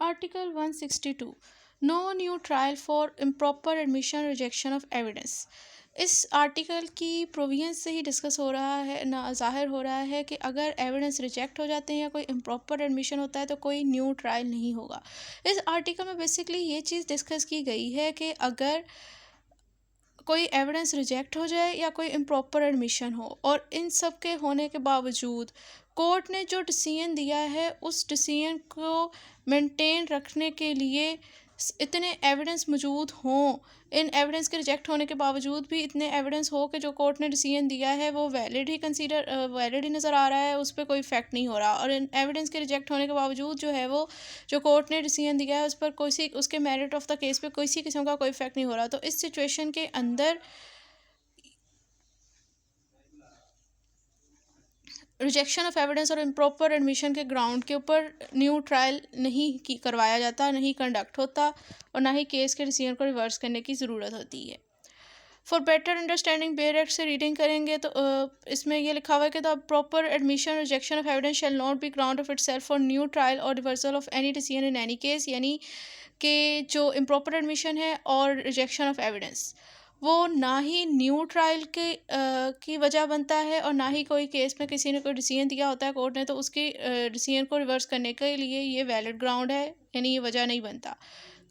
Article 162 no new trial for improper admission rejection of evidence. इस article की provision से ही डिस्कस हो रहा है ना, ज़ाहिर हो रहा है कि अगर एविडेंस रिजेक्ट हो जाते हैं या कोई इम्प्रॉपर एडमिशन होता है तो कोई न्यू ट्रायल नहीं होगा। इस आर्टिकल में बेसिकली ये चीज़ डिस्कस की गई है कि अगर कोई एविडेंस रिजेक्ट हो जाए या कोई इम्प्रॉपर एडमिशन हो और इन सब के होने के बावजूद कोर्ट ने जो डिसीजन दिया है उस डिसीजन को मेंटेन रखने के लिए इतने एविडेंस मौजूद हों, इन एविडेंस के रिजेक्ट होने के बावजूद भी इतने एविडेंस हो कि जो कोर्ट ने डिसीजन दिया है वो वैलिड ही नज़र आ रहा है, उस पर कोई इफेक्ट नहीं हो रहा। और इन एविडेंस के रिजेक्ट होने के बावजूद जो है वो जो कोर्ट ने डिसीजन दिया है उस पर कोई उसके मेरिट ऑफ द केस पे किसी किस्म का कोई इफेक्ट नहीं हो रहा। तो इस सिचुएशन के अंदर रिजेक्शन ऑफ एविडेंस और इम्प्रॉपर एडमिशन के ग्राउंड के ऊपर न्यू ट्रायल नहीं करवाया जाता, नहीं कंडक्ट होता और ना ही केस के डिसीजन को रिवर्स करने की ज़रूरत होती है। For better understanding bare act से रीडिंग करेंगे तो इसमें यह लिखा हुआ है कि the proper admission rejection of evidence shall not be ground of itself for new trial और reversal of any decision in any case. यानी कि जो इम्प्रॉपर एडमिशन है और रिजेक्शन ऑफ एविडेंस वो ना ही न्यू ट्रायल की वजह बनता है और ना ही कोई केस में किसी ने कोई डिसीजन दिया होता है कोर्ट ने तो उसके डिसीजन को रिवर्स करने के लिए ये वैलिड ग्राउंड है, यानी ये वजह नहीं बनता।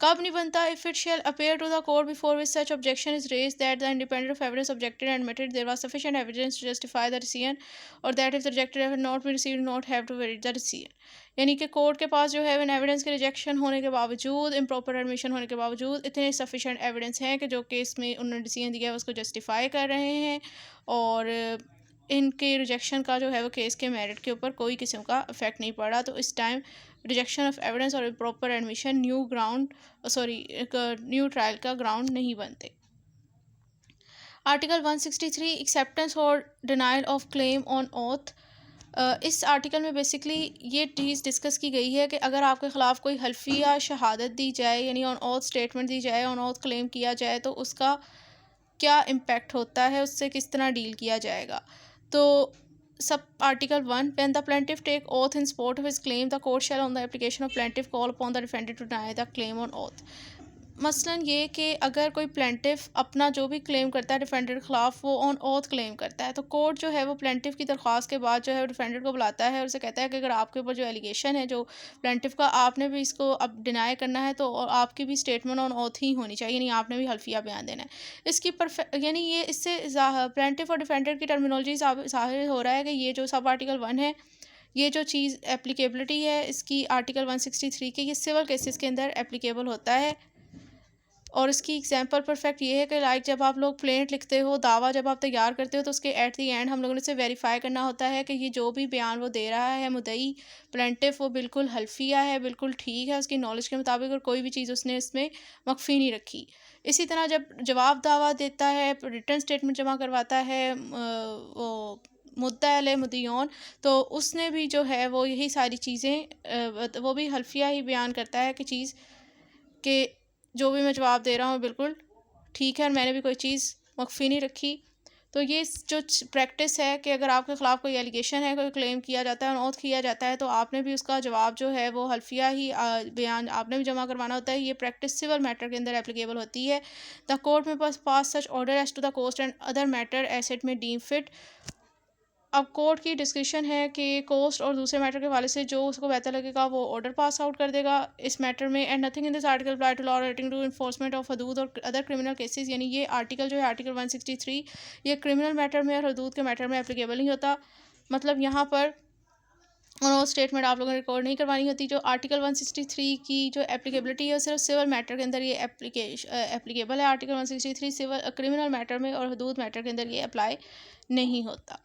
कब नहीं बनता? If it shall appear to the court before which such objection is raise that the independent of evidence objected and admitted there was sufficient evidence to justify the decision और that if the rejected have not been received not have to varied the decision. यानी कि court के पास जो है इन evidence के rejection होने के बावजूद, इम्प्रॉपर एडमिशन होने के बावजूद इतने सफिशिएंट एविडेंस हैं कि जो केस में उन्होंने डिसीजन दिया है उसको जस्टिफाई कर रहे हैं और इनके रिजेक्शन का जो है वो केस के मेरिट के ऊपर कोई किस्म का इफेक्ट नहीं पड़ा। तो इस टाइम रिजेक्शन ऑफ एविडेंस और प्रॉपर एडमिशन न्यू ट्रायल का ग्राउंड नहीं बनते। आर्टिकल 163 एक्सेप्टेंस और denial of claim on oath. इस आर्टिकल में बेसिकली ये चीज़ डिस्कस की गई है कि अगर आपके ख़िलाफ़ कोई हल्फिया शहादत दी जाए यानी ऑन ओथ स्टेटमेंट दी जाए, ऑन ओथ क्लेम किया जाए तो उसका क्या इम्पेक्ट होता है, उससे किस तरह डील किया जाएगा। तो सब article 1 when the plaintiff take oath in support of his claim the court shall on the application of plaintiff call upon the defendant to deny the claim on oath. मसलन ये कि अगर कोई प्लेंटिफ अपना जो भी क्लेम करता है डिफेंडेंट के ख़िलाफ़ वो ऑन ओथ क्लेम करता है तो कोर्ट जो है वो प्लेंटिफ की दरख्वास्त के बाद जो है वो डिफेंडेंट को बुलाता है और उसे कहता है कि अगर आपके ऊपर जो एलिगेशन है जो प्लेंटिफ का आपने भी इसको अब डिनाई करना है तो आपकी भी स्टेटमेंट ऑन ओथ ही होनी चाहिए, यानी आपने भी हल्फिया बयान देना है। इसकी यानी ये इससे प्लेंटिफ और डिफेंडेंट की टर्मिनोलॉजी ज़ाहिर हो रहा है कि ये जो सब आर्टिकल 1 है ये जो चीज़ एप्लीकेबिलिटी है इसकी आर्टिकल 163 की ये सिविल केसेस के अंदर एप्लीकेबल होता है। और इसकी एग्जांपल परफेक्ट ये है कि लाइक जब आप लोग प्लेंट लिखते हो, दावा जब आप तैयार करते हो तो उसके एट दी एंड हम लोगों ने इसे वेरीफाई करना होता है कि ये जो भी बयान वो दे रहा है मुद्दई प्लेंटिफ वो बिल्कुल हल्फिया है, बिल्कुल ठीक है उसकी नॉलेज के मुताबिक और कोई भी चीज़ उसने इसमें मख्फी नहीं रखी। इसी तरह जब जवाब दावा देता है, रिटर्न स्टेटमेंट जमा करवाता है वो मुद्दा अले मुद्दईन तो उसने भी जो है वो यही सारी चीज़ें वो भी हल्फिया ही बयान करता है कि चीज़ के जो भी मैं जवाब दे रहा हूँ बिल्कुल ठीक है और मैंने भी कोई चीज़ मख्फी नहीं रखी। तो ये जो प्रैक्टिस है कि अगर आपके ख़िलाफ़ कोई एलिगेशन है, कोई क्लेम किया जाता है, अनऑथ किया जाता है तो आपने भी उसका जवाब जो है वो हल्फिया ही बयान आपने भी जमा करवाना होता है। ये प्रैक्टिस सिविल मैटर के अंदर एप्लीकेबल होती है। The court may pass such order as to the cost and other matter as it may deem fit. अब कोर्ट की डिस्क्रिप्शन है कि कोस्ट और दूसरे मैटर के हवाले से जो उसको बेहतर लगेगा वो ऑर्डर पास आउट कर देगा इस मैटर में। And nothing in this article apply to law relating to enforcement of Hudood और अदर क्रिमिनल केसेस। यानी ये आर्टिकल जो है आर्टिकल 163 ये क्रिमिनल मैटर में और हदूद के मैटर में एप्लीकेबल नहीं होता। मतलब यहाँ पर और स्टेटमेंट आप लोगों ने रिकॉर्ड नहीं करवानी होती। जो आर्टिकल 163 की जो एप्लीकेबिलिटी है सिर्फ सिविल मैटर के अंदर ये एप्लीकेबल है। आर्टिकल 163 सिविल क्रिमिनल मैटर में और हदूद मैटर के अंदर ये अप्लाई नहीं होता।